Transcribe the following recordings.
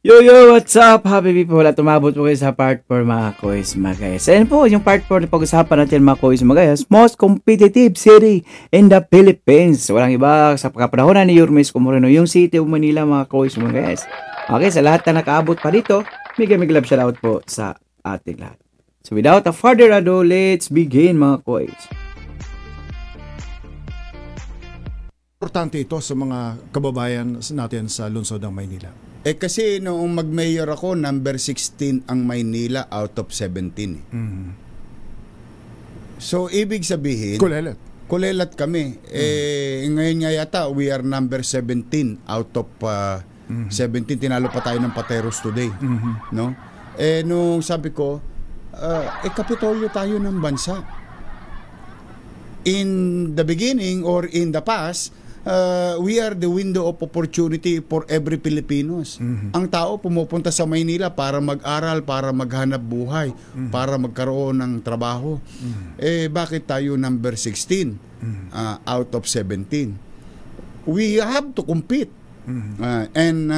Yo, what's up? Happy people, wala tumabot po kayo sa part 4 mga kois mga guys. Ayan po, yung part 4 na pag-usapan natin mga kois mga guys, most competitive city in the Philippines. Walang iba sa pagkapanahonan ni Yorme Isko Moreno, yung City of Manila mga kois mga guys. Okay, sa lahat na nakaabot pa dito, mega love shoutout po sa ating lahat. So without a further ado, let's begin mga kois. Importante ito sa mga kababayan natin sa lungsod ng Maynila. Kasi noong mag-mayor ako, number 16 ang Maynila out of 17. Mm-hmm. So, ibig sabihin, kulelat kami. Ngayon nga yata, we are number 17 out of 17. Tinalo pa tayo ng Pateros today. No? Nung sabi ko, kapitolyo tayo ng bansa. In the beginning or in the past, we are the window of opportunity for every Filipinos. Ang tao pumupunta sa Maynila para mag-aral, para maghanap buhay, para magkaroon ng trabaho. Bakit tayo number 16 out of 17? We have to compete. And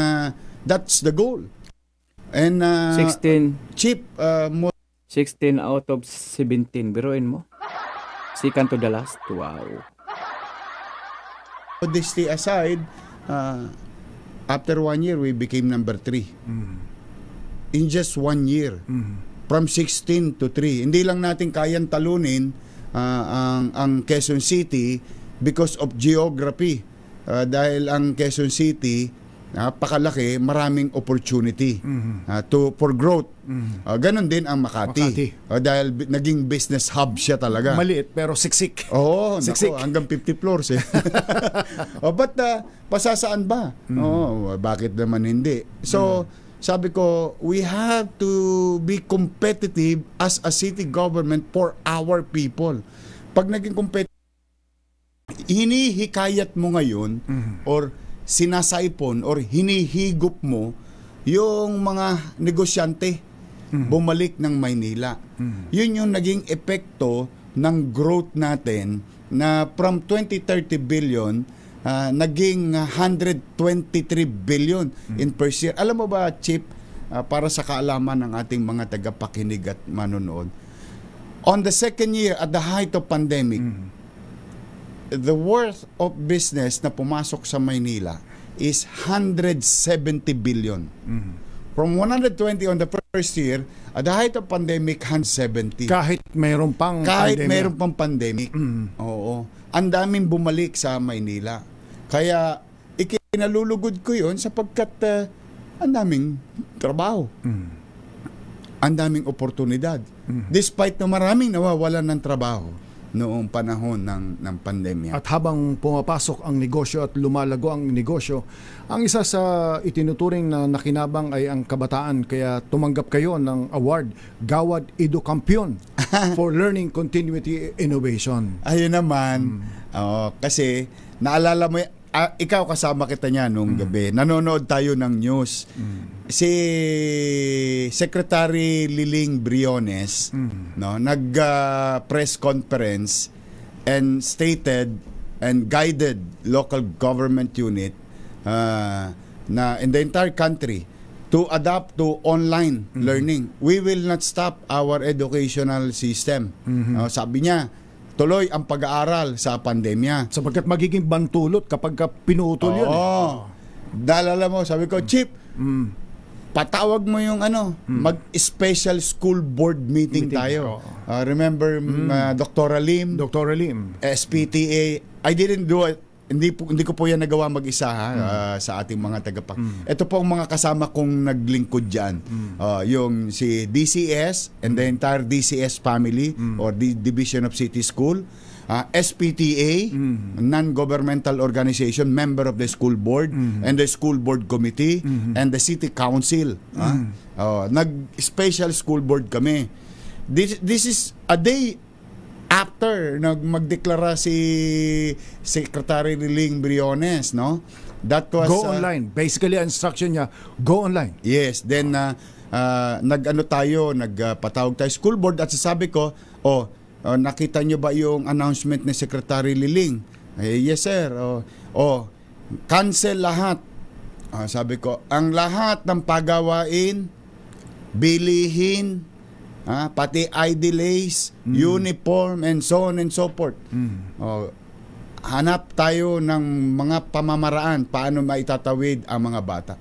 that's the goal. And 16 Chief, 16 out of 17, biruin mo. Second to the last. Wow. Modesty aside, after 1 year, we became number 3. In just 1 year. From 16 to 3. Hindi lang natin kayang talunin ang Quezon City because of geography. Dahil ang Quezon City, napakalaki, maraming opportunity for growth. Ganon din ang Makati. Dahil naging business hub siya talaga. Maliit pero siksik. Oo, hanggang 50 floors eh. But pasasaan ba? Bakit naman hindi? So, sabi ko, we have to be competitive as a city government for our people. Pag naging competitive, hinihikayat mo ngayon or sinasaipon or hinihigop mo yung mga negosyante bumalik ng Maynila. Yun yung naging epekto ng growth natin na from 20-30 billion naging 123 billion in per year. Alam mo ba, Chip, para sa kaalaman ng ating mga tagapakinig at manonood, on the second year at the height of pandemic, the worth of business na pumasok sa Maynila is 170 billion. From 120 on the first year, at the height of pandemic, 170. Kahit mayroon pang pandemic. Oo. Ang daming bumalik sa Maynila. Kaya ikinalulugod ko yun sapagkat ang daming trabaho. Ang daming oportunidad. Despite na maraming nawawalan ng trabaho noong panahon ng pandemya. At habang pumapasok ang negosyo at lumalago ang negosyo, ang isa sa itinuturing na nakinabang ay ang kabataan, kaya tumanggap kayo ng award, Gawad Edukampiyon for Learning Continuity Innovation. Ayun naman, kasi naalala mo, ikaw kasama kita niya nung gabi, nanonood tayo ng news. Si Secretary Liling Briones nag-press conference and stated and guided local government unit na in the entire country to adapt to online learning. We will not stop our educational system. Sabi niya, tuloy ang pag-aaral sa pandemya. Sapagkat magiging bantulot kapag pinutol yun. Dalala mo, sabi ko, Chip, patawag mo yung mag-special school board meeting tayo. Remember, Dr. Lim, SPTA, I didn't do it. Hindi ko po yan nagawa mag-isa sa ating mga tagapak. Ito po ang mga kasama kong naglingkod dyan. Yung si DCS and the entire DCS family or the Division of City School, SPTA, non-governmental organization, member of the school board and the school board committee and the city council. Nag-special school board kami. This is a day after magdeklara si Secretary Liling Briones, no? That was go online. Basically, ang instruction niya, go online. Yes, then nagpatawag tayo school board at sasabi ko, nakita nyo ba yung announcement ni Secretary Liling? Yes sir. Cancel lahat Sabi ko, ang lahat ng pagawain, bilihin, pati ID lace, uniform, and so on and so forth. Hanap tayo ng mga pamamaraan paano maitatawid ang mga bata.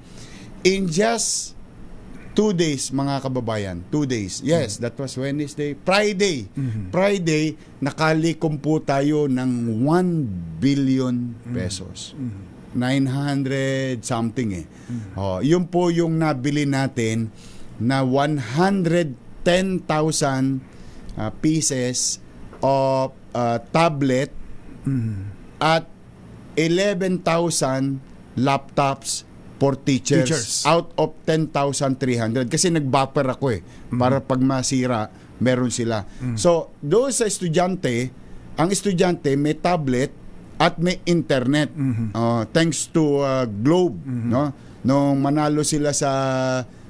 In just 2 days, mga kababayan, 2 days. Yes, that was Wednesday. Friday, nakalikom po tayo ng 1 billion pesos. 900 something yun po yung nabili natin na 110,000 pieces of tablet at 11,000 laptops for teachers out of 10,300 kasi nag-buffer ako para pag masira meron sila. So doon sa estudyante, ang estudyante may tablet at may internet. Thanks to Globe, no? Nung manalo sila sa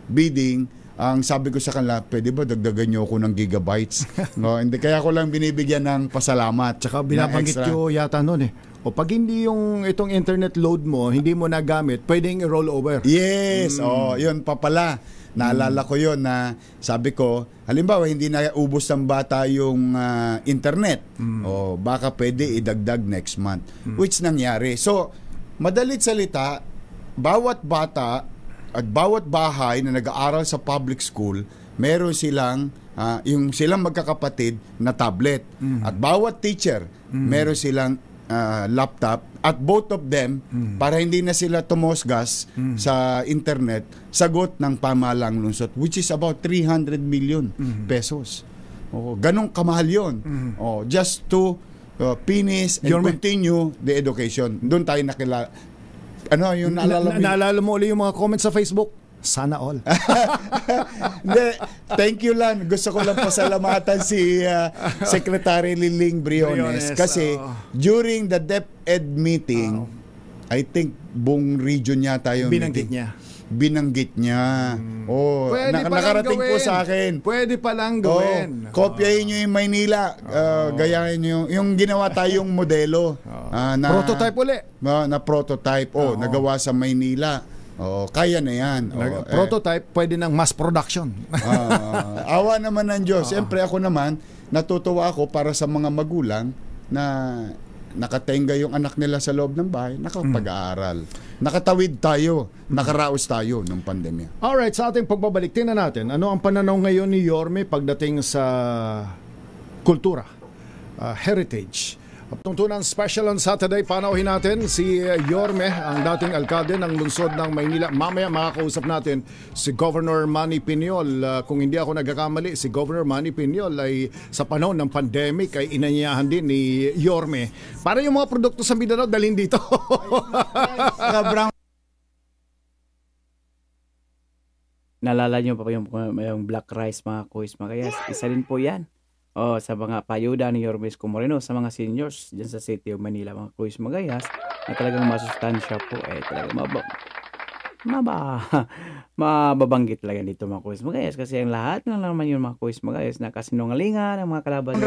bidding, ang sabi ko sa kanila, pwede ba dagdagan niyo ako ng gigabytes? No, hindi, kaya ko lang binibigyan ng pasalamat. Tsaka binabanggit ko yata noon o pag hindi yung itong internet load mo, hindi mo nagamit, pwedeng i-roll over. Yes, yun pa pala. Naalala ko yun na sabi ko, halimbawa hindi na ubos ng bata yung internet. O baka pwede idagdag next month. Which nangyari. So, madalit salita, bawat bata at bawat bahay na nag-aaral sa public school, meron silang yung silang magkakapatid na tablet. At bawat teacher, meron silang laptop, at both of them, para hindi na sila tumosgas sa internet, sagot ng pamahalang lungsod, which is about 300 million pesos. Ganong kamahal yun. Just to finish and continue the education. Doon tayo nakilala. Yung naalala mo ulit yung mga comments sa Facebook? Sana all. Thank you lang. Gusto ko lang pasalamatan si Secretary Liling Briones kasi during the DepEd meeting, I think buong region yata yung binanggit niya. Nakarating po sa akin. Pwede pa lang gawin. Kopyahin nyo yung Maynila. Gayahin nyo yung ginawa tayong modelo. Na prototype uli. Na prototype. Nagawa sa Maynila. Kaya na yan. Prototype, pwede ng mass production. Awa naman ng Diyos. Siyempre ako naman, natutuwa ako para sa mga magulang na nakatenga yung anak nila sa loob ng bahay, nakapag-aaral. Nakatawid tayo, nakaraos tayo ng pandemya. Alright, sa ating pagbabalik, tingnan natin, ano ang pananaw ngayon ni Yorme pagdating sa kultura, heritage. Tungtunan special on Saturday, panauhin natin si Yorme, ang dating alkalde ng lungsod ng Maynila. Mamaya makakausap natin si Governor Manny Piñol. Kung hindi ako nagkakamali, si Governor Manny Piñol ay sa panahon ng pandemic ay inanyayahan din ni Yorme para yung mga produkto sa Mindanao dalhin dito. Nalala nyo pa yung black rice, mga kuis, mga kaya isa din po yan. Sa mga payuda ni Yorme Isko Moreno sa mga seniors dyan sa City of Manila, mga kuis, magayas, na talagang masustansya po, talagang mababanggit talaga dito, mga kuis, magayas, kasi ang lahat na naman yung mga kuis, magayas, na kasinungalingan ng mga kalaban.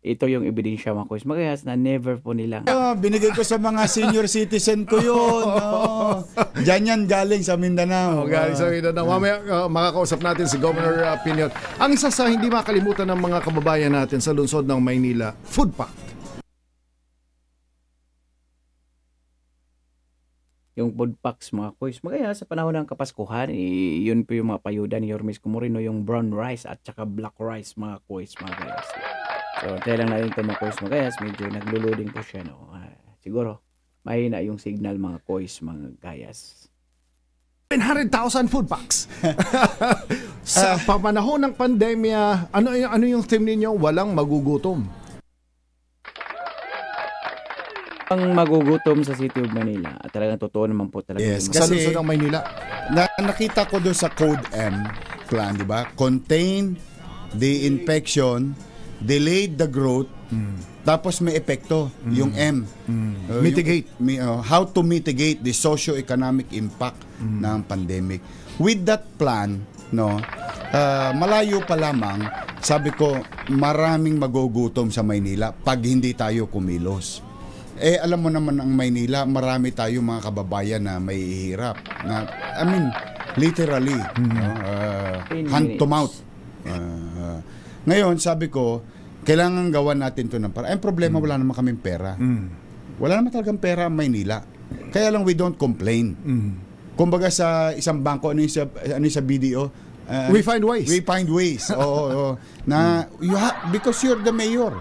Ito yung ebidensya, mga kuis, magayas, na never po nilang binigay ko sa mga senior citizen ko yun. Diyan yan galing sa Mindanao. Galing sa Mindanao. Mamaya makakausap natin si Governor Piñol. Ang isa sa hindi makalimutan ng mga kababayan natin sa lungsod ng Maynila, food pack. Yung food packs, mga kuis, magaya sa panahon ng Kapaskuhan, yun po yung mga payuda ni Yorme Isko Moreno, yung brown rice at saka black rice, mga kuis, mga gayas. So, tayo lang natin ito, mga kuis, mga gayas, medyo nagluluding po siya, no? Siguro mahina yung signal, mga kuis, mga gayas. 100,000 food packs. Sa pamanahon ng pandemya, ano yung theme ninyo? Walang magugutom. Ang magugutom sa City of Manila, at talagang totoo naman po talaga. Yes, sa lungsod ng Maynila. Nakita ko doon sa Code M plan, di ba? Contain the infection, delayed the growth, tapos may epekto, yung M. Mitigate. How to mitigate the socio-economic impact ng pandemic. With that plan, malayo pa lamang, sabi ko, maraming magugutom sa Maynila pag hindi tayo kumilos. alam mo naman ang Maynila, marami tayong mga kababayan na may hirap. Na, I mean, literally, hand to mouth. Ngayon, sabi ko, kailangan gawan natin to ng para. Ang problema, wala naman kaming pera. Wala naman talagang pera ang Maynila. Kaya lang we don't complain. Kumbaga sa isang bangko, ano yung sa BDO? We find ways. We find ways. Oo. Na because you're the mayor.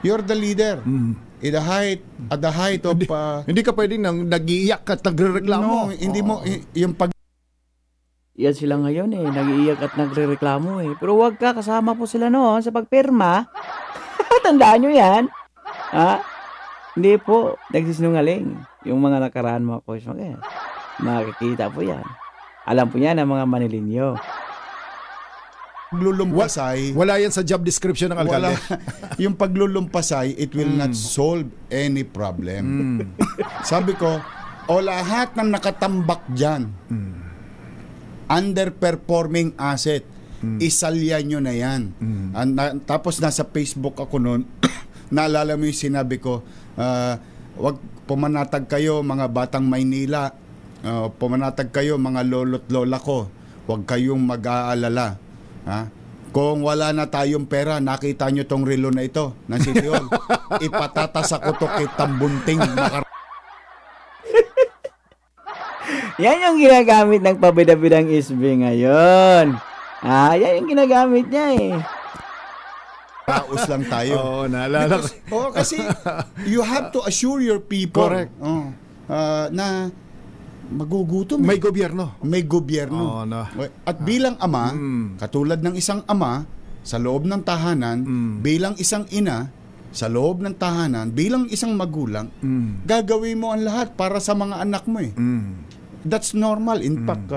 You're the leader. At the height of hindi ka pwedeng nag-iiyak at nagrereklamo. No, hindi mo yung pag Yan sila ngayon nag-iiyak at nagrereklamo Pero wag ka, kasama po sila noon sa pagpirma. Tandaan nyo yan. Hindi po, nagsisinungaling. Yung mga nakaraan mga coach, makikita po yan. Alam po yan ang mga Manilinyo. paglulumpasay, wala yan sa job description ng alkalde. Yung paglulumpasay, it will not solve any problem. Sabi ko, o lahat ng nakatambak dyan, underperforming asset, isalya nyo na yan. Tapos nasa Facebook ako noon, naalala mo yung sinabi ko, wag pumanatag kayo mga batang Maynila, pumanatag kayo mga lolo't lola ko, wag kayong mag-aalala. Kung wala na tayong pera, nakita nyo tong relo na ito ng City Hall, ipatatas ako to kay Tambunting. Yan yung ginagamit ng pabida-bidang SB ngayon. Yan yung ginagamit niya Raos lang tayo. Oo, naalala ko. Kasi you have to assure your people. Correct. Na magugutom. May gobyerno. May gobyerno. No. At bilang ama, katulad ng isang ama sa loob ng tahanan, bilang isang ina sa loob ng tahanan, bilang isang magulang, gagawin mo ang lahat para sa mga anak mo That's normal. In fact,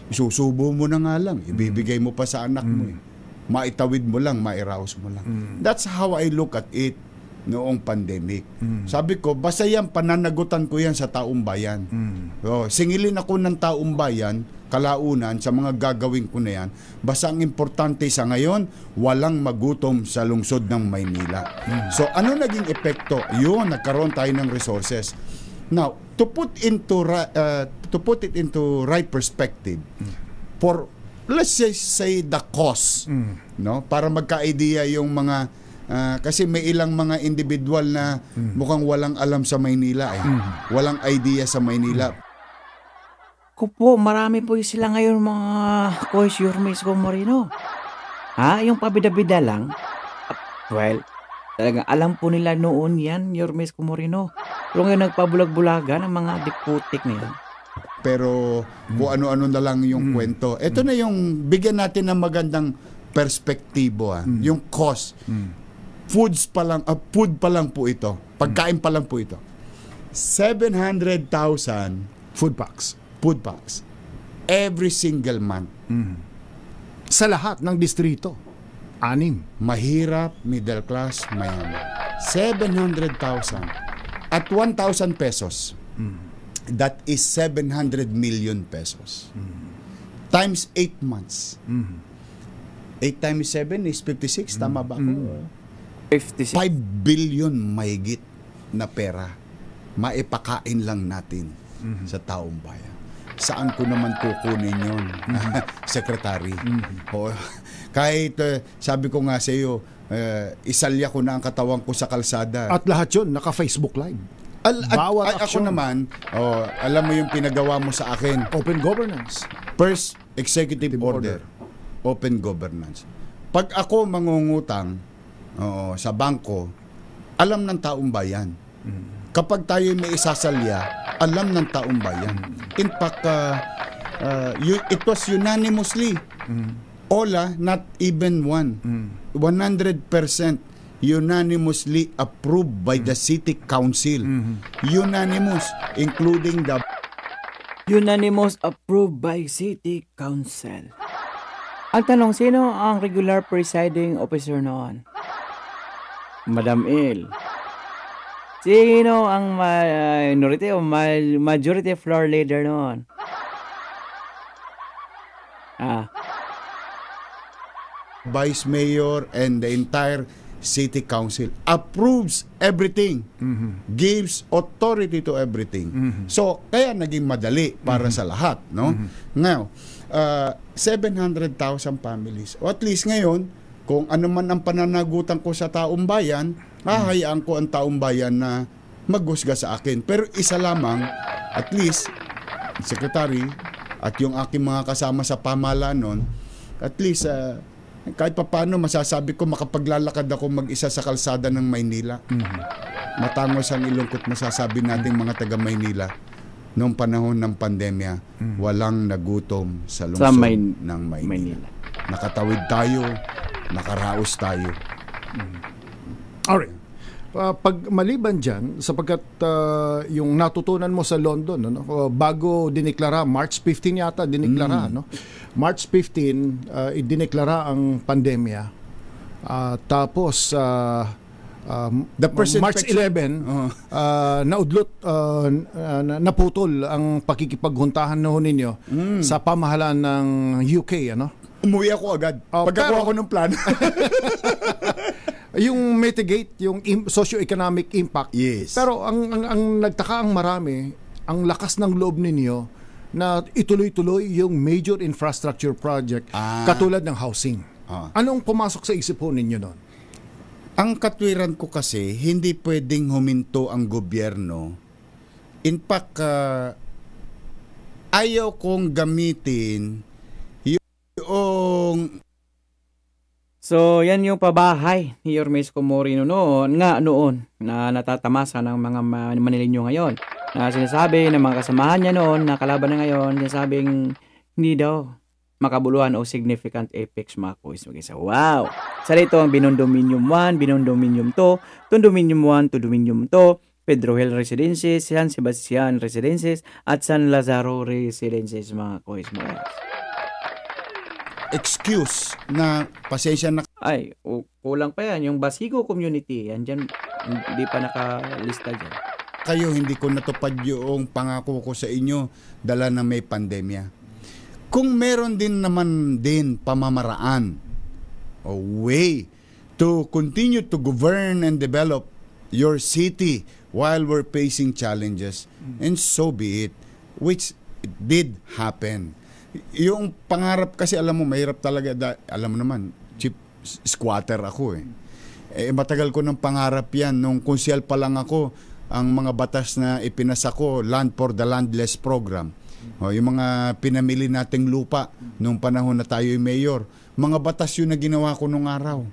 isusubo mo na nga lang, ibibigay mo pa sa anak mo maitawid mo lang, mairaos mo lang. That's how I look at it noong pandemic. Sabi ko, basta yan, pananagutan ko yan sa taong bayan. Singilin ako ng taong bayan, kalaunan, sa mga gagawin ko na yan. Basta ang importante sa ngayon, walang magutom sa lungsod ng Maynila. So, ano naging epekto? Yun, nagkaroon tayo ng resources. Now, to put it into right perspective, for let's say the cost, no, para magka-idea yung mga kasi may ilang mga individual na mukhang walang alam sa Maynila walang idea sa Maynila. Kupo, marami po sila ngayon mga Coach Yormes Comorino. Yung pabida-bida lang. Well, talagang alam po nila noon yan, Yormes Comorino. Pero ngayon nagpabulag-bulaga ng mga diputik na yan. Pero kung ano-ano na lang yung kwento. Ito na yung bigyan natin ng magandang perspektibo. Yung cost. Food pa lang po ito. Pagkain pa lang po ito. 700,000 Food packs. Every single month. Sa lahat ng distrito. 6. Mahirap, middle class, mayaman. 700,000 at 1,000 pesos. That is 700 million pesos. Times 8 months. 8 times 7 is 56. Tama ba ako? 56. 5 billion mahigit na pera. Maipakain lang natin sa taong bayan. Saan ko naman kukunin yun? Secretary. Kahit sabi ko nga sa iyo, isalya ko na ang katawan ko sa kalsada. At lahat yun, naka-Facebook Live. Bawat ako naman, alam mo yung pinagawa mo sa akin. Open governance. First, executive order. Open governance. Pag ako mangungutang sa bangko, alam ng taong bayan. Kapag tayo may isasalya, alam ng taong bayan. In fact, it was unanimously. Ola, not even one. 100% unanimously approved by the city council. Unanimous, including the Unanimous approved by city council. Ang tanong, sino ang regular presiding officer noon? Madam Il. Sino ang minority o majority floor leader noon? vice mayor and the entire City Council approves everything, gives authority to everything. So, kaya naging madali para sa lahat, no? Now, 700,000 families. O at least ngayon, kung ano man ang pananagutan ko sa taong bayan, hahayaan ko ang taong bayan na maghusga sa akin. Pero isa lamang, at least, Secretary, at yung aking mga kasama sa pamahalaan nun, at least, kahit paano masasabi ko makapaglalakad ako mag-isa sa kalsada ng Maynila. Matangos ang ilungkot masasabi natin mga taga Maynila noong panahon ng pandemya, walang nagutom sa lungsod ng Maynila. Nakatawid tayo, nakaraos tayo. Alright. Pag maliban dyan, sapagkat yung natutunan mo sa London, bago diniklara, March 15 yata diniklara, March 15, idineklara ang pandemya. Tapos, March 11, naudlot, naputol ang pakikipaghuntahan ninyo sa pamahalaan ng UK, Umuwi ako agad. Pagkakuha ko ng plan. Yung mitigate, yung socio-economic impact. Yes. Pero ang nagtaka ang marami, ang lakas ng loob ninyo na ituloy-tuloy yung major infrastructure project katulad ng housing. Anong pumasok sa isip po ninyo doon? Ang katwiran ko kasi, hindi pwedeng huminto ang gobyerno. In fact, ayaw kong gamitin yung... So, yan yung pabahay ni Yormesco Moreno noon na natatamasa ng mga Manileño ngayon. Na sinasabi ng mga kasamahan niya noon na kalaban na ngayon, sinasabing hindi daw makabuluhan o significant effects mga kuis. Wow! Sa rito ang Binondominium 1, Binondominium 2, Condominium 1, Condominium 2, Pedro Hill Residences, San Sebastian Residences, at San Lazaro Residences mga kuis. Excuse na pasensya na. Ay, kulang pa yan. Yung Basigo Community, yan dyan, hindi pa nakalista dyan. Kayo, hindi ko natupad yung pangako ko sa inyo dala na may pandemya. Kung meron din naman din pamamaraan o way to continue to govern and develop your city while we're facing challenges, and so be it, which it did happen. Yung pangarap kasi, alam mo, mahirap talaga. Alam mo naman, chief squatter ako matagal ko ng pangarap yan. Nung konsyal pa lang ako, ang mga batas na ipinasa ko, Land for the Landless Program. Yung mga pinamili nating lupa nung panahon na tayo yung mayor. Mga batas yun na ginawa ko nung araw.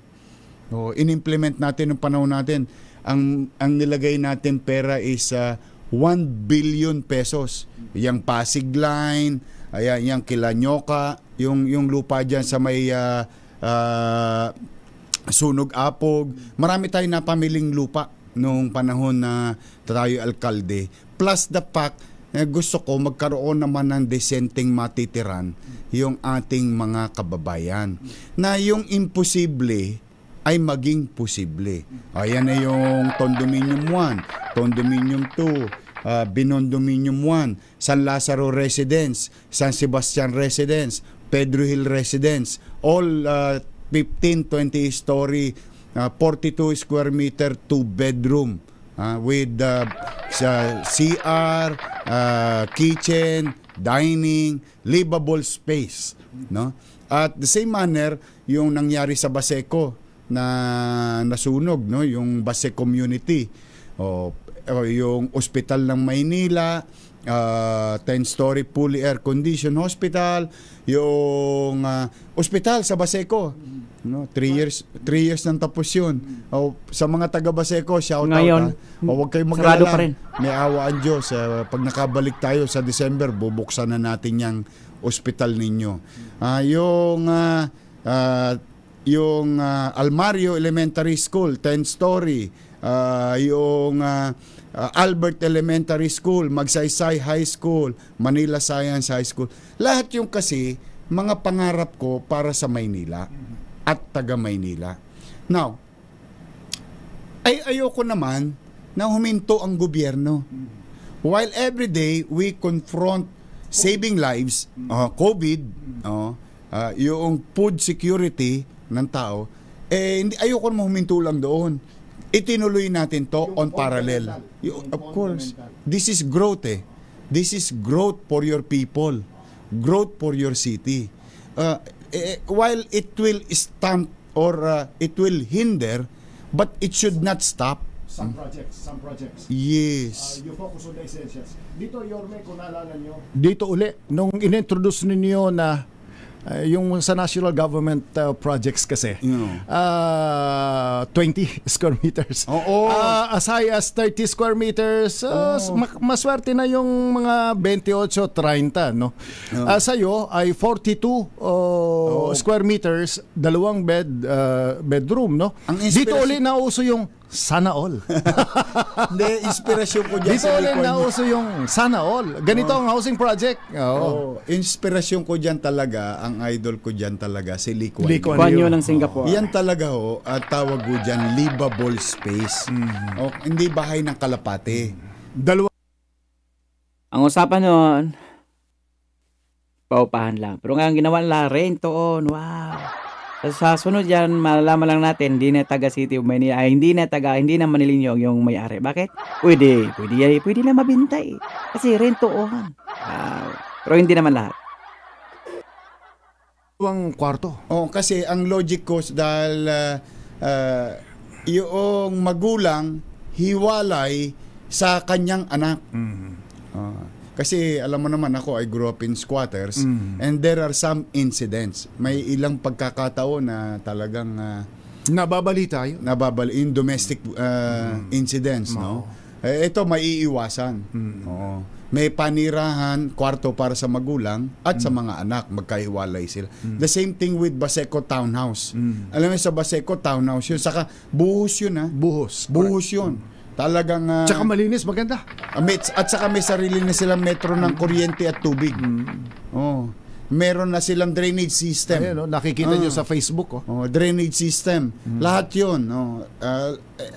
In-implement natin nung panahon natin. Ang nilagay natin pera is 1 billion pesos. Yung Pasig Line, ayan, yung Kilanyoka, yung lupa dyan sa may Sunog Apog. Marami tayong napamiling lupa noong panahon na tayo alkalde. Plus the fact, gusto ko magkaroon naman ng desenteng matitiran yung ating mga kababayan. Na yung imposible ay maging posible. Ayan na yung Condominium 1, Condominium 2, Binondominium 1, San Lazaro Residence, San Sebastian Residence, Pedro Hill Residence, all 15-20 story, 42 square meter, 2 bedroom with CR, kitchen, dining, livable space, no? At the same manner, yung nangyari sa Baseco na nasunog, no, yung Base Community, yung ospital ng Maynila, 10-story fully air-conditioned hospital, yung ospital sa Baseco, no, 3 years nang tapos yun. Sa mga taga Baseco, shout ngayon, out. Huwag kayong sarado mag-alala. pa rin. May awa ang Diyos. Pag nakabalik tayo sa December, bubuksan na natin yung ospital ninyo. Yung Almario Elementary School, 10-story. Yung Albert Elementary School, Magsaysay High School, Manila Science High School. Lahat yung kasi mga pangarap ko para sa Maynila at taga Maynila. Now, ayoko naman na huminto ang gobyerno. While every day we confront saving lives, COVID, yung food security ng tao, Ayoko na huminto lang doon. Itinuloy natin to on parallel. Of course. This is growth This is growth for your people. Growth for your city. While it will stunt or it will hinder, but it should not stop. Some projects. Yes. You focus on the essentials. Dito, Yorme, kung naalala nyo. Dito uli, nung inintroduce ninyo na yung sa national government projects kasi 20 square meters. As high as 30 square meters. Maswerte na yung mga 28, 30, no? Sa'yo ay 42 square meters, 2 bedroom, no? Dito uli nauso yung sana all. Hindi, inspirasyon ko dyan dito sa ulit nauso yung sana all. Ganito ang housing project. Inspirasyon ko dyan talaga, ang idol ko dyan talaga, si Lee Kuan Yew ng Singapore. Yan talaga at tawag ko dyan, livable space. Hindi bahay ng kalapate. Ang usapan noon, paupahan lang. Pero nga ang ginawa nila, rento on. Wow. Sa sunod yan, malalaman lang natin, hindi na taga City of Manila, hindi na Manilyong yung may-ari. Bakit? Pwede na mabenta eh. Kasi rento-on. Pero hindi naman lahat. Ang kwarto. Kasi ang logic ko, dahil yung magulang, hiwalay sa kanyang anak. Kasi alam mo naman ako, I grew up in squatters and there are some incidents. May ilang pagkakataon na talagang nababalita yun. In domestic incidents, no? Ito maiiwasan. May panirahan, kwarto para sa magulang at sa mga anak, magkahiwalay sila. The same thing with Baseco Townhouse. Alam mo sa Baseco Townhouse yun, saka buhos yun Buhos yun. Talagang tsaka malinis, maganda. At saka may sarili na silang metro ng kuryente at tubig. Meron na silang drainage system. Ayun, nakikita nyo sa Facebook. Drainage system. Lahat yun.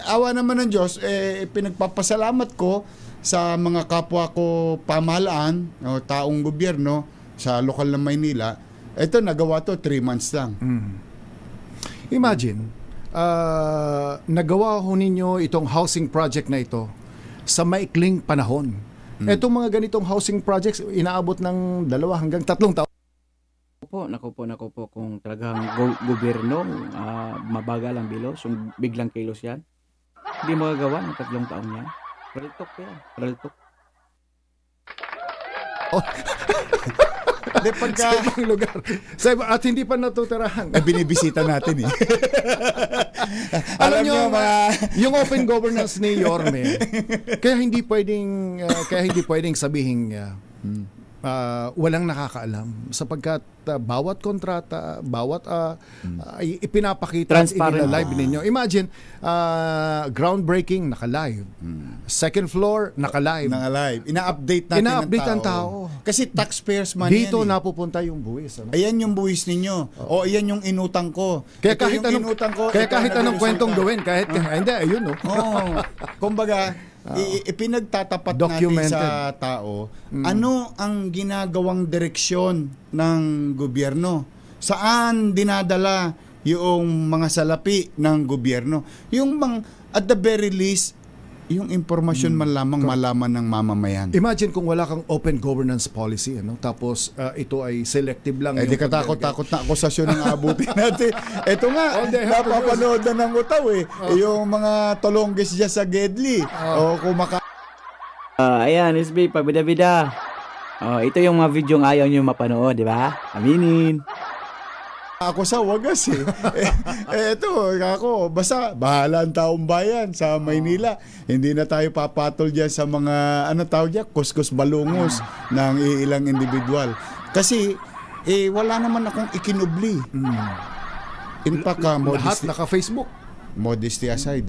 Awa naman ng Diyos, pinagpapasalamat ko sa mga kapwa ko pamahalaan, taong gobyerno sa lokal ng Maynila. Ito, nagawa to 3 months lang. Imagine, nagawa ho ninyo itong housing project na ito sa maikling panahon. Itong mga ganitong housing projects, inaabot ng 2 hanggang 3 taon. Naku po, kung talagang gobyerno, mabagal ang bilos, yung biglang kilos yan, hindi magagawa ng 3 taon yan. Raltok yan. Sa ibang lugar. At hindi pa natutirahan. Binibisita natin Alam nyo, yung open governance ni Yorme, kaya hindi pwedeng sabihin walang nakakaalam sapagkat bawat kontrata, bawat ipinapakita live ninyo. Imagine, groundbreaking, naka-live. Second floor, naka-live. Ina-update ang tao. Kasi taxpayers money dito napupunta yung buwis. Ayan yung buwis ninyo. Ayan yung inutang ko. Kaya kahit anong kwentong gawin, hindi, ayun. Kumbaga, ipinagtatapat natin sa tao ano ang ginagawang direksyon ng gobyerno, saan dinadala yung mga salapi ng gobyerno, yung at the very least yung impormasyon malaman ng mamamayan. Imagine kung wala kang open governance policy, tapos ito ay selective lang. Di ka takot na akusasyon ng abutin natin. Ito nga, napapanood na ng utaw yung mga tolongges dyan sa Gedli. Ayan, SB, pabida-bida. Ito yung mga video ng ayaw nyo mapanood, di ba? Aminin. Ako sa wagas basta bahala ang taong bayan sa Maynila. Hindi na tayo papatol dyan sa mga kuskus balungos ng ilang individual. Kasi wala naman akong ikinubli. In fact, lahat naka-Facebook. Modesty aside,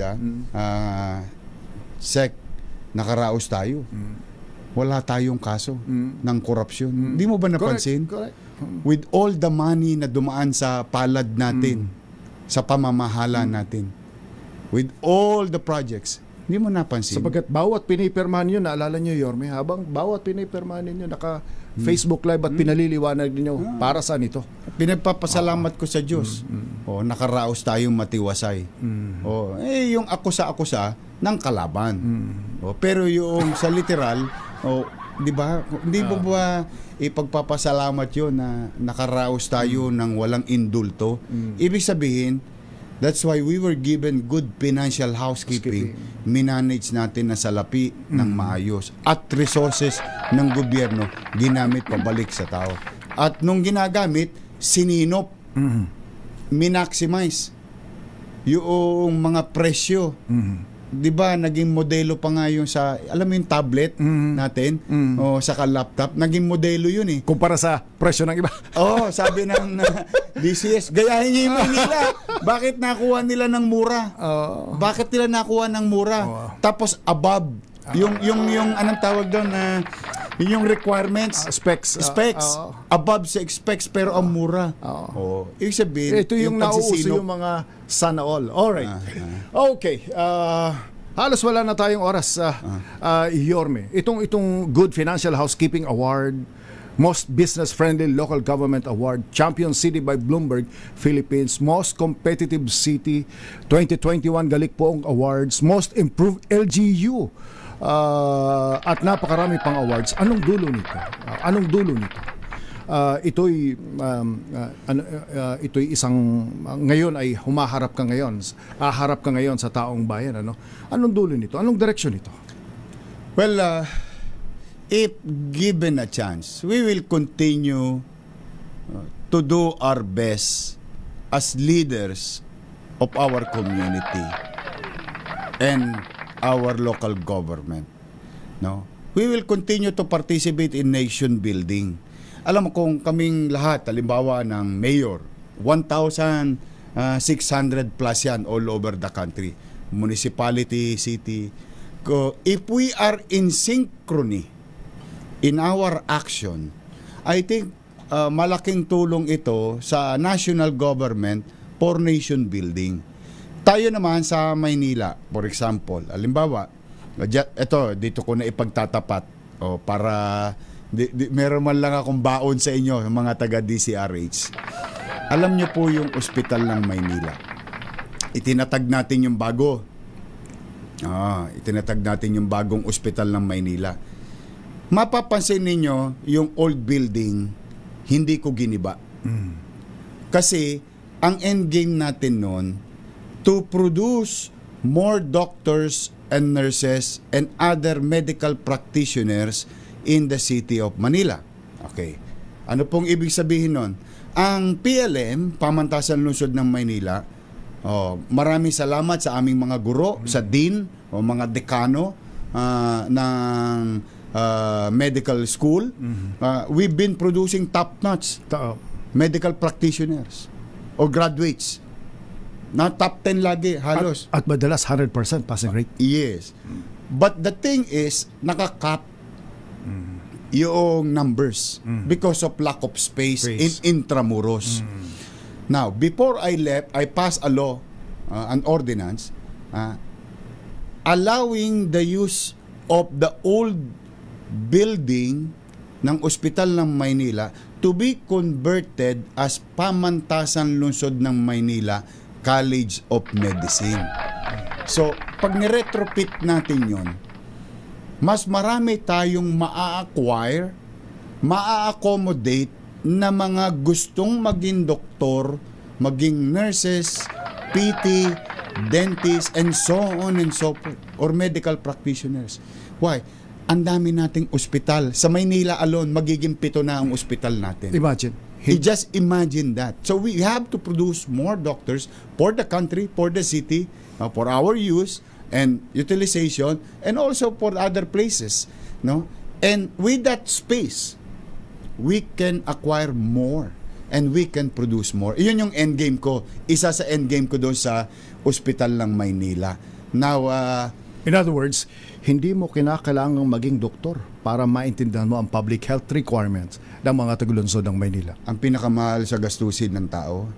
nakaraos tayo. Wala tayong kaso ng korupsyon. Hindi mo ba napansin? Correct. With all the money na dumaan sa palad natin, sa pamamahala natin, with all the projects, hindi mo napansin. Sapagat bawat pinipirmahan nyo, naalala nyo, Yorme, habang bawat pinipirmahan nyo, naka-Facebook Live at pinaliliwanag nyo para saan ito. Pinagpapasalamat ko sa Diyos nakaraos tayong matiwasay. Yung akusa ng kalaban. Pero yung sa literal, di ba? Hindi mo ba ipagpapasalamat yun na nakaraos tayo ng walang indulto? Ibig sabihin, that's why we were given good financial housekeeping. Minanage natin na salapi ng maayos. At resources ng gobyerno, ginamit pabalik sa tao. At nung ginagamit, sininop, minaximize yung mga presyo. Di ba, naging modelo pa nga yung sa, alam mo yung tablet natin, o saka laptop, naging modelo yun eh. Kumpara sa presyo ng iba. Sabi ng DCS, gayahin niyo yung Manila. Bakit nakuha nila ng mura? Bakit nila nakuha ng mura? Tapos above, yung anong tawag doon na, yung requirements, specs, above sa specs pero ang mura. Ibig sabihin, ito yung nauuso yung mga sana all. Alright. Okay. Halos wala na tayong oras, Yorme. Itong Good Financial Housekeeping Award, Most Business-Friendly Local Government Award, Champion City by Bloomberg Philippines, Most Competitive City 2021 Galikpoong Awards, Most Improved LGU, at napakarami pang awards. Anong dulo nito? Ito'y isang ngayon ay haharap ka ngayon sa taong bayan. Anong dulo nito? Anong direksyon nito? Well, if given a chance, we will continue to do our best as leaders of our community and our local government. We will continue to participate in nation building. Alam mo, kung kaming lahat, halimbawa ng mayor, 1,600 plus yan all over the country, municipality, city. If we are in synchrony in our action, I think malaking tulong ito sa national government for nation building. Tayo naman sa Maynila, for example, halimbawa, dito ko na ipagtatapat para meron man lang akong baon sa inyo, mga taga DCRH. Alam niyo po yung ospital ng Maynila. Itinatag natin yung bago. Itinatag natin yung bagong ospital ng Maynila. Mapapansin ninyo, yung old building, hindi ko giniba. Kasi, ang endgame natin noon, to produce more doctors and nurses and other medical practitioners in the city of Manila. Okay. Ano pong ibig sabihin nun? Ang PLM, Pamantasan Lungsod ng Maynila, maraming salamat sa aming mga guro, sa dean o mga dekano ng medical school. We've been producing top-notch medical practitioners o graduates. Na top 10 lagi, halos. At madalas 100% passing rate. Yes. But the thing is, nakakap yung numbers because of lack of space in Intramuros. Now, before I left, I passed a law, an ordinance, allowing the use of the old building ng Ospital ng Maynila to be converted as Pamantasan Lungsod ng Maynila College of Medicine. So, pag ni-retrofit natin yon, mas marami tayong maa-acquire, maa-accommodate na mga gustong maging doktor, maging nurses, PT, dentist, and so on and so forth, or medical practitioners. Why? Ang dami nating ospital. Sa Maynila alone, magiging 7 na ang ospital natin. Imagine. Just imagine that. So we have to produce more doctors for the country, for the city, for our use and utilization, and also for other places. And with that space, we can acquire more and we can produce more. Iyon yung endgame ko. Isa sa endgame ko doon sa Ospital ng Maynila. Now, in other words, hindi mo kinakailangang maging doktor para maintindihan mo ang public health requirements ng mga taga-lungsod ng Maynila. Ang pinakamahal sa gastusin ng tao,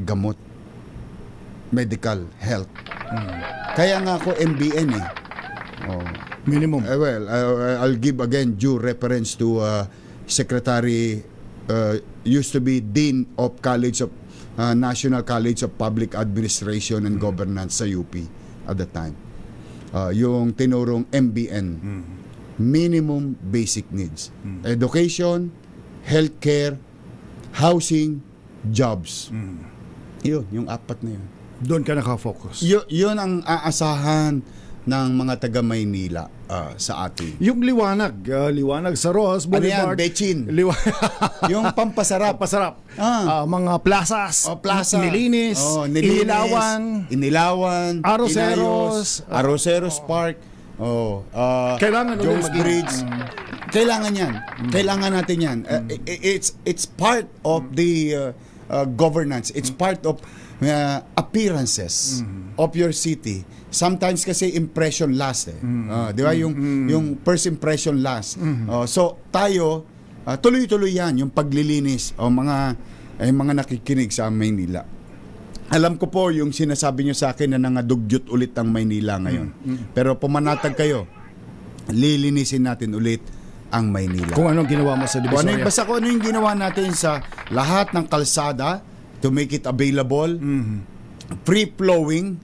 gamot, medical, health. Kaya nga ako MBN eh. Minimum. Well, I'll give again due reference to Secretary used to be Dean of National College of Public Administration and Governance sa UP at the time. Yung tinurong MBN, Minimum Basic Needs. Education, healthcare, housing, jobs. Yun, yung apat na yun. Doon ka nakafocus. Yun ang aasahan ng mga taga Maynila sa atin. Yung liwanag sa Ross Boulevard. Ano yan? Bechin. Yung pampasarap. Mga plazas. Nilinis. Inilawan. Arroceros Park. Kailangan Jones Bridge. Kailangan yan. Kailangan natin yan. It's part of the governance. It's part of appearances of your city. Sometimes kasi impression last di ba? Yung first impression last. So tayo tuloy-tuloy yan yung paglilinis mga nakikinig sa Maynila. Alam ko po yung sinasabi nyo sa akin na nangadugyot ulit ang Maynila ngayon. Pero pumanatag kayo. Lilinisin natin ulit ang Maynila. Kung anong ginawa mo sa Divisoria. Basta kung ano yung ginawa natin sa lahat ng kalsada to make it available, free-flowing,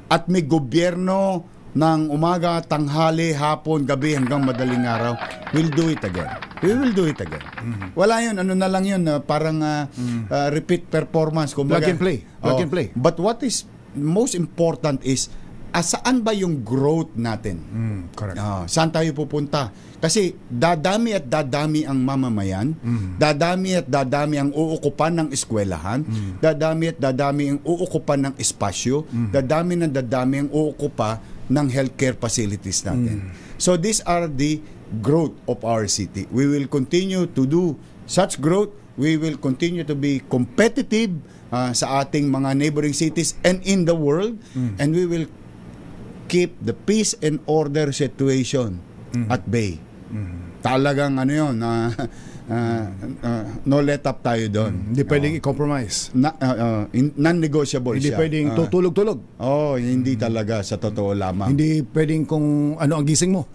at may gobyerno ng umaga, tanghali, hapon, gabi hanggang madaling araw, we'll do it again. We will do it again. Wala yun, ano na lang yun, parang repeat performance. Plug and play. But what is most important is, saan ba yung growth natin? Correct. Saan tayo pupunta? Kasi dadami at dadami ang mamamayan, dadami at dadami ang uukupan ng eskwelahan, dadami at dadami ang uukupan ng espasyo, dadami na dadami ang uukupa ng healthcare facilities natin. So these are the growth of our city. We will continue to do such growth. We will continue to be competitive sa ating mga neighboring cities and in the world, and we will keep the peace and order situation at bay. Talagang ano yun, no let up tayo doon. Hindi pwedeng i-compromise. Non-negotiable hindi siya. Hindi pwedeng tutulog-tulog. Hindi talaga, sa totoo lamang. Hindi pwedeng kung ano ang gising mo.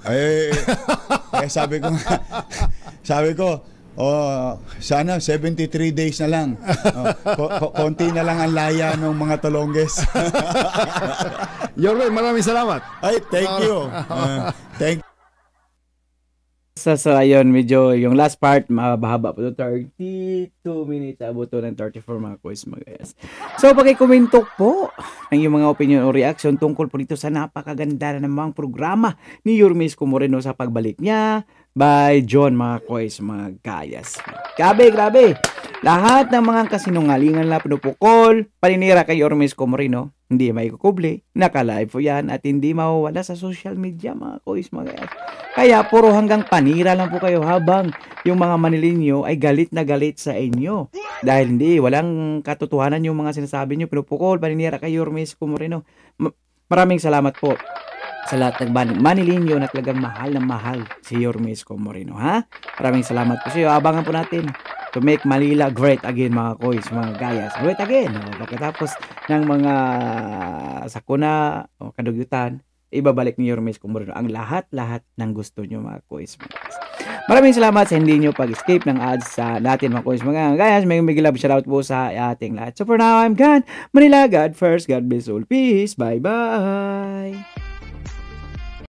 Sabi ko, sana 73 days na lang. Konti na lang ang laya ng mga Talonges. Yorme, maraming salamat. Thank you. Thank you. So ayun, medyo yung last part mahaba po, 32 minutes, abot to ng 34 mga quiz mga guys. So paki-komento po ang yung mga opinion o reaction tungkol po dito sa napakaganda na namang programa ni Yormes Moreno sa pagbalik niya by John mga quiz mga guys. Grabe. Lahat ng mga kasinungalingan na pinupukol, paninira kay Yormes Moreno, hindi maikukuble, naka-live po yan at hindi mawawala sa social media mga quiz mga guys. Kaya puro hanggang panira lang po kayo habang yung mga Manilinyo ay galit na galit sa inyo. Dahil walang katotohanan yung mga sinasabi nyo, pinupukol, paninira kay Yormes Moreno. Maraming salamat po sa lahat ng Manilinyo na talagang mahal na mahal si Yormes Moreno, ha? Maraming salamat po sa iyo. Abangan po natin to make Manila great again mga koys, mga gayas. Great again. Pagkatapos ng mga sakuna o kadugyutan, ibabalik ni Yormes Moreno ang lahat-lahat ng gusto nyo mga koys. Maraming salamat sa hindi nyo pag-escape ng ads sa natin mga koys. Mga gayas, may love shoutout po sa ating lahat. So for now, I'm gone. Manila, God first. God bless all. Peace. Bye-bye.